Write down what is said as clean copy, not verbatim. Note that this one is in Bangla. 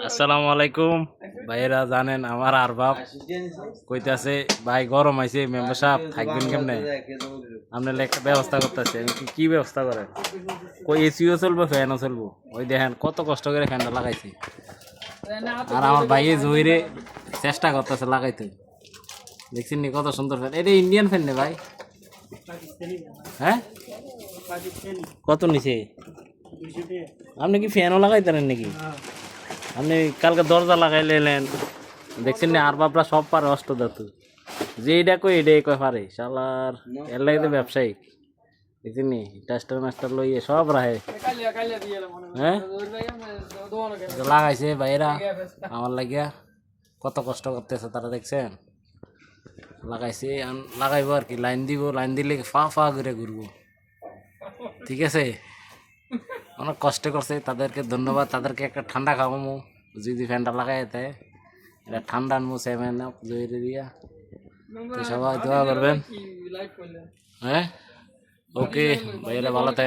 আসসালামু আলাইকুম ভাইয়েরা। জানেন আমার আর বাপ কইতাছে ভাই গরম আইছে মেম্বার সাহেব থাকবেন কেমনে, আপনার একটা ব্যবস্থা করতেছে। আমি কি ব্যবস্থা করেন? কই এসিও চলবো ফ্যানও চলবো। ওই দেখেন কত কষ্ট করে ফ্যানটা লাগাইছি, আর আমার ভাইয়ে জহিরে চেষ্টা করতেছে লাগাইতে। দেখছেন নি কত সুন্দর ফ্যান? এটা ইন্ডিয়ান ফ্যান নে ভাই? হ্যাঁ, কত নিচে? আপনি কি ফ্যানও লাগাইতেন নাকি? আপনি কালকে দরজা লাগাইলে এলেন, দেখছেন না আর বাপরা সব পারে অষ্ট ধাতু, যে এটা কই এটাই কয় পারে শালার। এর লাগে তো ব্যবসায়িক, দেখছেন নি টাস্টার মাস্টার লইয়ে সব রাহে। হ্যাঁ, লাগাইছে ভাইয়েরা আমার লাগিয়া, কত কষ্ট করতেছে তারা, দেখছেন? লাগাইছে লাগাইবো আর কি, লাইন দিব, লাইন দিলে ফা ফা করে ঘুরবো। ঠিক আছে, অনেক কষ্ট করছে, তাদেরকে ধন্যবাদ। তাদেরকে একটা ঠান্ডা খাওয়াবো যদি ফ্যানটা লাগাই দেয়। এটা ঠান্ডা আনবো 7 আপ জয়ের দিয়া। তো সবাই দোয়া করবেন। হ্যাঁ, ওকে ভাইয়েরা, ভালো থাকে।